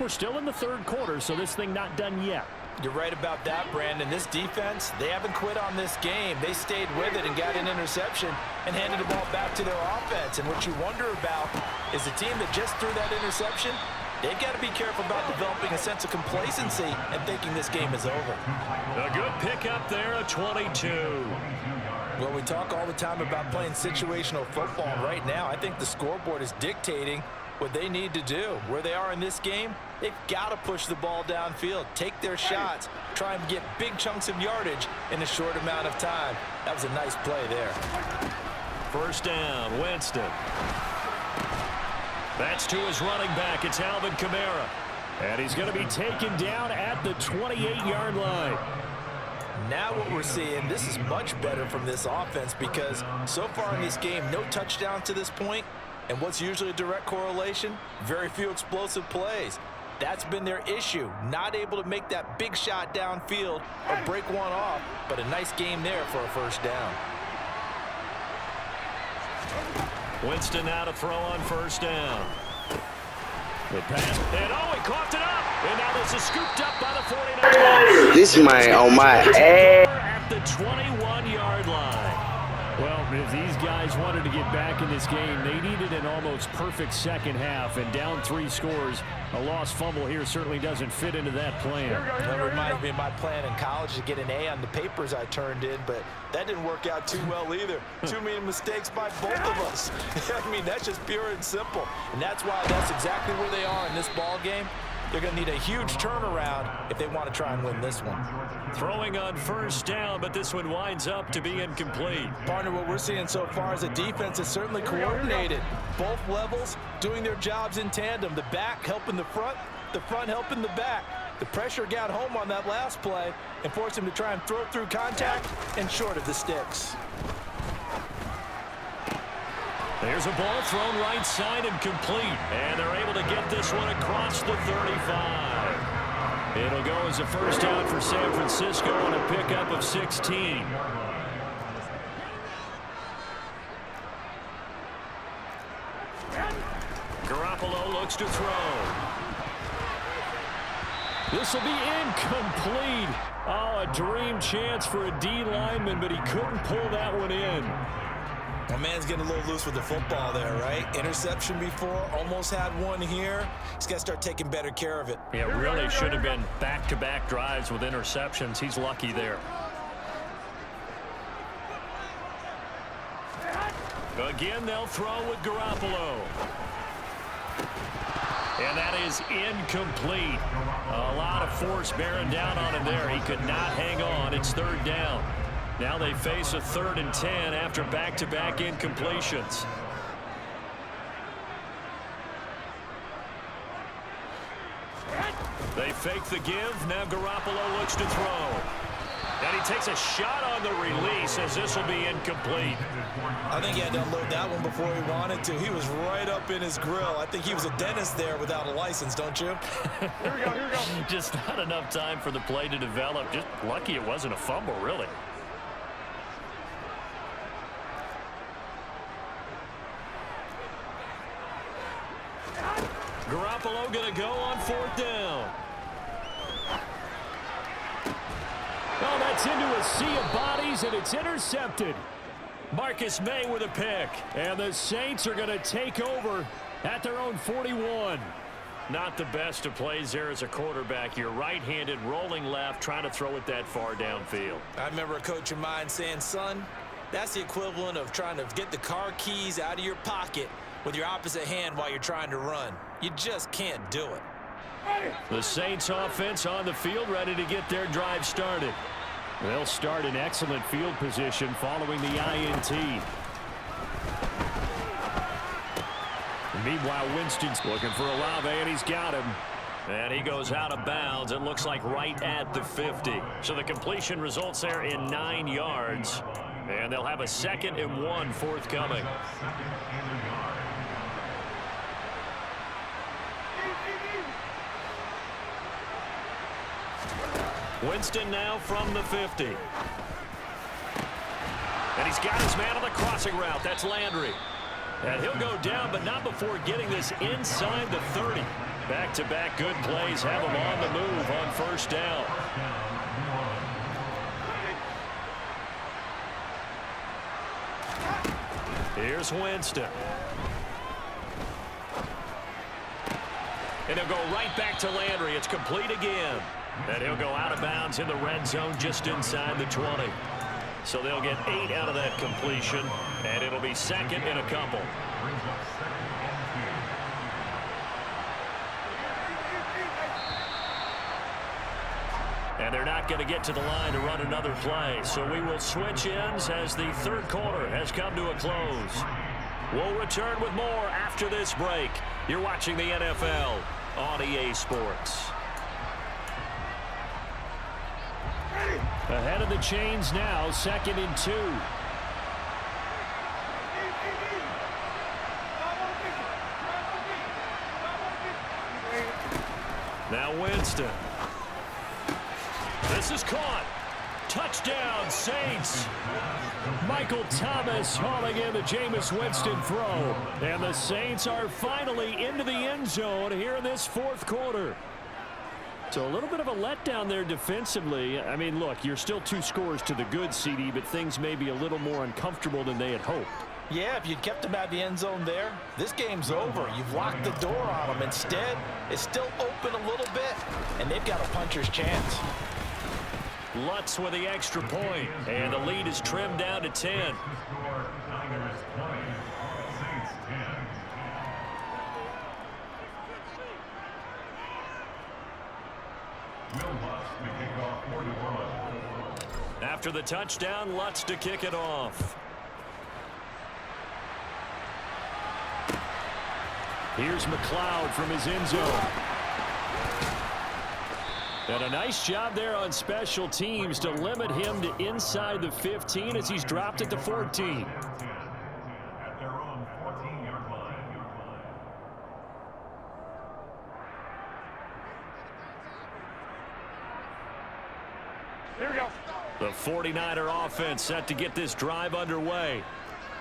We're still in the third quarter, so this thing not done yet. You're right about that, Brandon. This defense, they haven't quit on this game. They stayed with it and got an interception and handed the ball back to their offense. And what you wonder about is the team that just threw that interception, they've got to be careful about developing a sense of complacency and thinking this game is over. A good pickup there, a 22. Well, we talk all the time about playing situational football. And right now, I think the scoreboard is dictating what they need to do. Where they are in this game, they've got to push the ball downfield, take their shots, try and get big chunks of yardage in a short amount of time. That was a nice play there. First down, Winston. That's to his running back. It's Alvin Kamara. And he's going to be taken down at the 28-yard line. Now what we're seeing, this is much better from this offense because so far in this game, no touchdowns to this point. And what's usually a direct correlation? Very few explosive plays. That's been their issue. Not able to make that big shot downfield or break one off, but a nice game there for a first down. Winston now to throw on first down. The pass, and he coughed it up. And now this is scooped up by the 49ers. This man on my ass. At the 21-yard line. Well, if these guys wanted to get back in this game, they needed an almost perfect second half, and down 3 scores. A lost fumble here certainly doesn't fit into that plan. That reminds me of my plan in college to get an A on the papers I turned in, but that didn't work out too well either. Too many mistakes by both of us. I mean, that's just pure and simple. And that's why that's exactly where they are in this ball game. They're going to need a huge turnaround if they want to try and win this one. Throwing on first down, but this one winds up to be incomplete. Partner, what we're seeing so far is a defense that's certainly coordinated. Both levels doing their jobs in tandem. The back helping the front helping the back. The pressure got home on that last play and forced him to try and throw through contact and short of the sticks. There's a ball thrown right side and complete. And they're able to get this one across the 35. It'll go as a first down for San Francisco on a pickup of 16. Garoppolo looks to throw. This will be incomplete. Oh, a dream chance for a D lineman, but he couldn't pull that one in. My man's getting a little loose with the football there, right? Interception before, almost had one here. He's got to start taking better care of it. Yeah, it really should have been back-to-back drives with interceptions. He's lucky there. Again, they'll throw with Garoppolo. And that is incomplete. A lot of force bearing down on him there. He could not hang on. It's third down. Now they face a 3rd and 10 after back-to-back incompletions. They fake the give. Now Garoppolo looks to throw. And he takes a shot on the release as this will be incomplete. I think he had to unload that one before he wanted to. He was right up in his grill. I think he was a dentist there without a license, don't you? Here we go. Just not enough time for the play to develop. Just lucky it wasn't a fumble, really. Garoppolo going to go on 4th down. Oh, that's into a sea of bodies, and it's intercepted. Marcus May with a pick. And the Saints are going to take over at their own 41. Not the best of plays there as a quarterback. You're right-handed, rolling left, trying to throw it that far downfield. I remember a coach of mine saying, son, that's the equivalent of trying to get the car keys out of your pocket with your opposite hand while you're trying to run. You just can't do it. The Saints offense on the field, ready to get their drive started. They'll start in excellent field position following the INT. Meanwhile, Winston's looking for Olave, and he's got him. And he goes out of bounds, it looks like right at the 50. So the completion results there in 9 yards. And they'll have a 2nd and 1 forthcoming. Winston now from the 50. And he's got his man on the crossing route. That's Landry. And he'll go down, but not before getting this inside the 30. Back-to-back good plays have them on the move on first down. Here's Winston. And he'll go right back to Landry. It's complete again. And he'll go out of bounds in the red zone just inside the 20. So they'll get 8 out of that completion, and it'll be second and a couple. And they're not going to get to the line to run another play. So we will switch ends as the third quarter has come to a close. We'll return with more after this break. You're watching the NFL on EA Sports. Ahead of the chains now, 2nd and 2. Now Winston. This is caught. Touchdown, Saints. Michael Thomas hauling in the Jameis Winston throw. And the Saints are finally into the end zone here in this fourth quarter. So a little bit of a letdown there defensively. I mean, look, you're still 2 scores to the good, CD, but things may be a little more uncomfortable than they had hoped. Yeah, if you'd kept them at the end zone there, this game's over. You've locked the door on them. Instead, it's still open a little bit, and they've got a puncher's chance. Lutz with the extra point, and the lead is trimmed down to 10. After the touchdown, Lutz to kick it off. Here's McLeod from his end zone. And a nice job there on special teams to limit him to inside the 15 as he's dropped at the 14. Here we go. The 49er offense set to get this drive underway.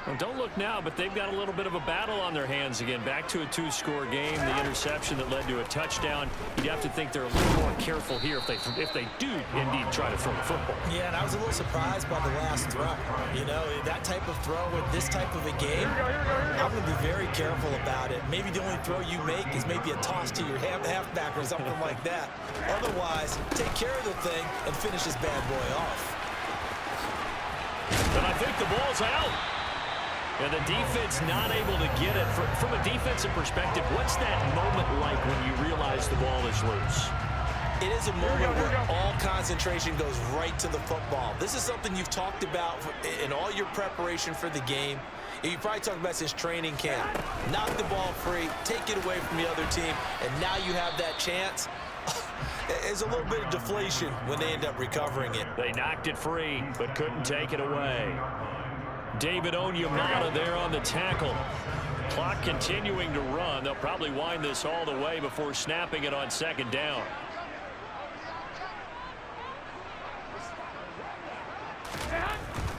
Well, don't look now, but they've got a little bit of a battle on their hands again. Back to a 2-score game. The interception that led to a touchdown. You'd have to think they're a little more careful here if they do indeed try to throw the football. Yeah, and I was a little surprised by the last throw. You know, that type of throw with this type of a game, I'm going to be very careful about it. Maybe the only throw you make is maybe a toss to your halfback or something like that. Otherwise, take care of the thing and finish this bad boy off. But I think the ball's out. And the defense not able to get it. From a defensive perspective, what's that moment like when you realize the ball is loose? It is a moment where all concentration goes right to the football. This is something you've talked about in all your preparation for the game. You probably talked about since training camp. Knock the ball free, take it away from the other team, and now you have that chance. There's a little bit of deflation when they end up recovering it. They knocked it free, but couldn't take it away. David Onyemata there on the tackle. Clock continuing to run. They'll probably wind this all the way before snapping it on second down.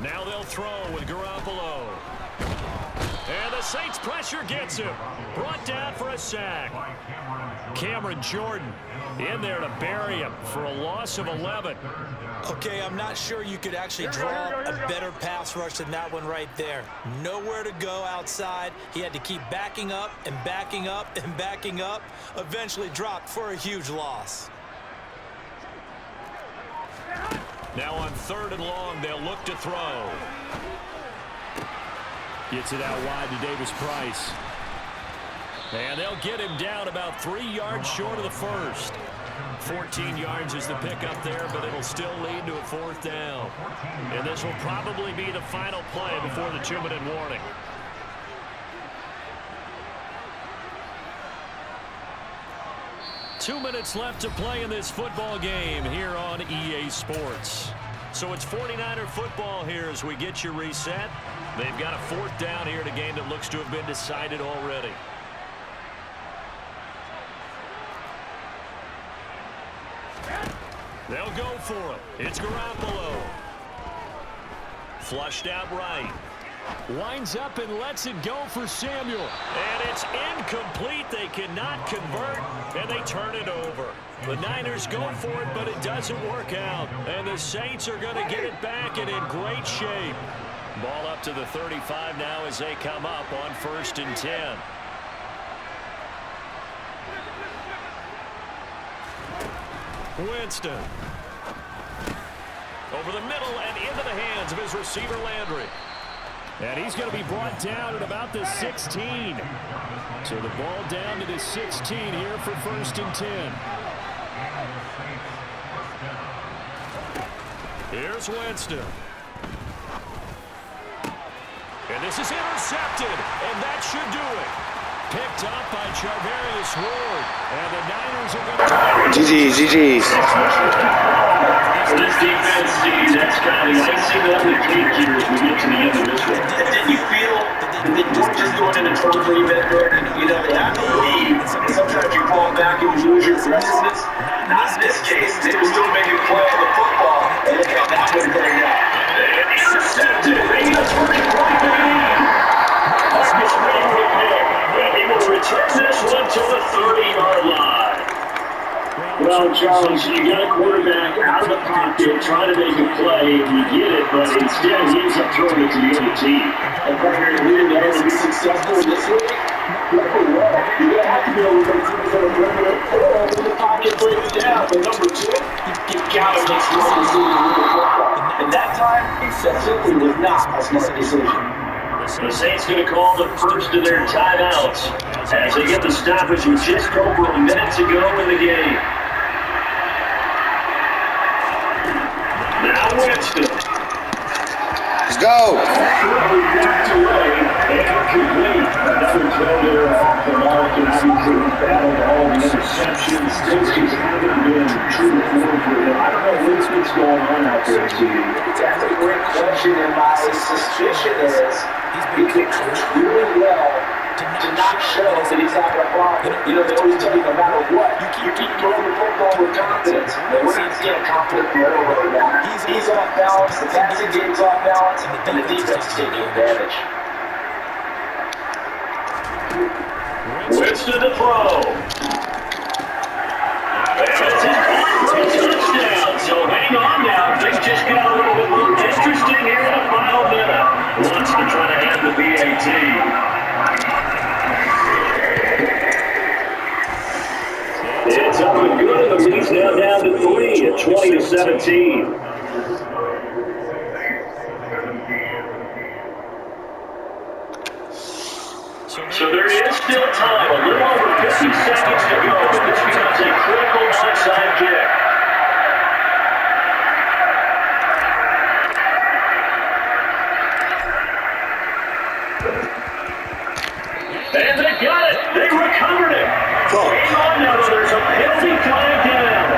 Now they'll throw with Garoppolo. And the Saints pressure gets him. Brought down for a sack. Cameron Jordan in there to bury him for a loss of 11. Okay, I'm not sure you could actually draw a better pass rush than that one right there. Nowhere to go outside. He had to keep backing up and backing up and backing up. Eventually dropped for a huge loss. Now on 3rd and long, they'll look to throw. Gets it out wide to Davis Price. And they'll get him down about 3 yards short of the first. 14 yards is the pickup there, but it'll still lead to a 4th down. And this will probably be the final play before the 2-minute warning. Two minutes left to play in this football game here on EA Sports. So it's 49er football here as we get you reset. They've got a 4th down here in a game that looks to have been decided already. They'll go for it. It's Garoppolo. Flushed out right. Winds up and lets it go for Samuel. And it's incomplete. They cannot convert, and they turn it over. The Niners go for it, but it doesn't work out. And the Saints are going to get it back and in great shape. Ball up to the 35 now as they come up on 1st and 10. Winston. Over the middle and into the hands of his receiver, Landry. And he's going to be brought down at about the 16. So the ball down to the 16 here for 1st and 10. Here's Winston. And this is intercepted, and that should do it. Picked up by Charvarius Ward. And the Niners are going to... GG's. This defense, Steve, that's kind of the icing on the cake here as we get to the end of this one. Did you feel that they weren't just going in a totally better? You know, they had the lead, and sometimes you fall back and you lose your aggressiveness. Not in this case. They were still making play on the football, and look how that one turned out. And intercepted, making a turning point for the game. Marcus May with a pick, and he will return this one to the 30-yard line. Well, Charles, you got a quarterback out of the pocket trying to make a play. You get it, but instead he ends up throwing it to the other team. And partner, we didn't know to be successful in this league. You're going to have to be able to make teams that are perimeter in the pocket breaks down. But number two, you've got to make smart decisions with the football. And that time, that simply was not a smart decision. The Saints going to call the first of their timeouts as they get the stoppage with just over a minute to go in the game. Now Winston. Let's go. Backed away and complete. Another throw there off the mark, and obviously battled all the interceptions. Things just haven't been true to form for him. I don't know what's going on out there, Steve. That's a great question, and my suspicion is he can coach really well to not show that he's having a problem. You know, they always tell you no matter what, you keep throwing the football with confidence. And we're not seeing confident throw right now. He's off balance, the passing game's off balance, and the defense is taking advantage. Winston to throw. That's his touchdown. So hang on now. Things just got a little bit more interesting here in the final minute. Wants to try to have the BAT. It's up and good. The lead's now down to 3 at 20-17. So there is still time, a little over 50 seconds to go. This becomes a critical onside kick. And they got it. They recovered it. Hang on now, there's a penalty flag down.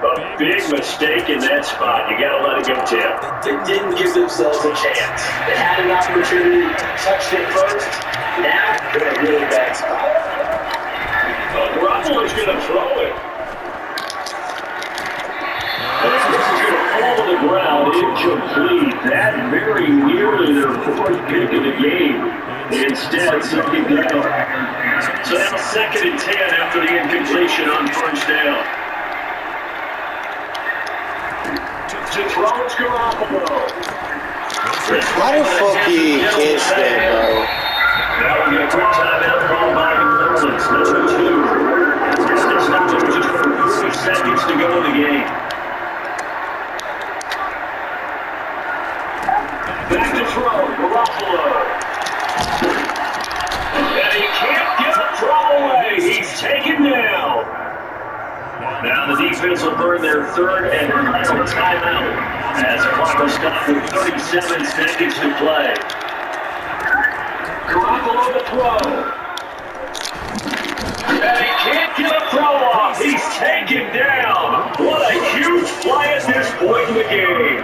A big mistake in that spot. You got to let it go, Tim. They didn't give themselves a chance. They had an opportunity to touch it first. Now they're in a really bad spot. Garoppolo's going to throw it. This is going to fall to the ground, incomplete. That very nearly their 4th pick of the game. Instead, second down. So now 2nd and 10 after the incompletion on 1st down. To throw it's Garoppolo. How the fuck he catch that, bro? Now we get a quick timeout called by New Orleans. Number 2. It's not just 30 seconds to go in the game. Back to throw, Garoppolo. And he can't get the throw away. He's taken down. Now the defense will burn their 3rd and final timeout as the clock will stop with 37 seconds to play. Garoppolo to throw. And he can't get a throw off. He's taken down. What a huge play at this point in the game.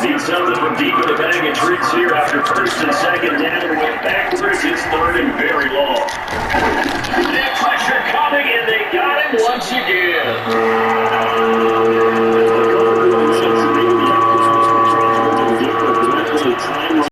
Need something from deep in the bag of tricks here after 1st and 2nd down. Went backwards. It's 3rd and very long.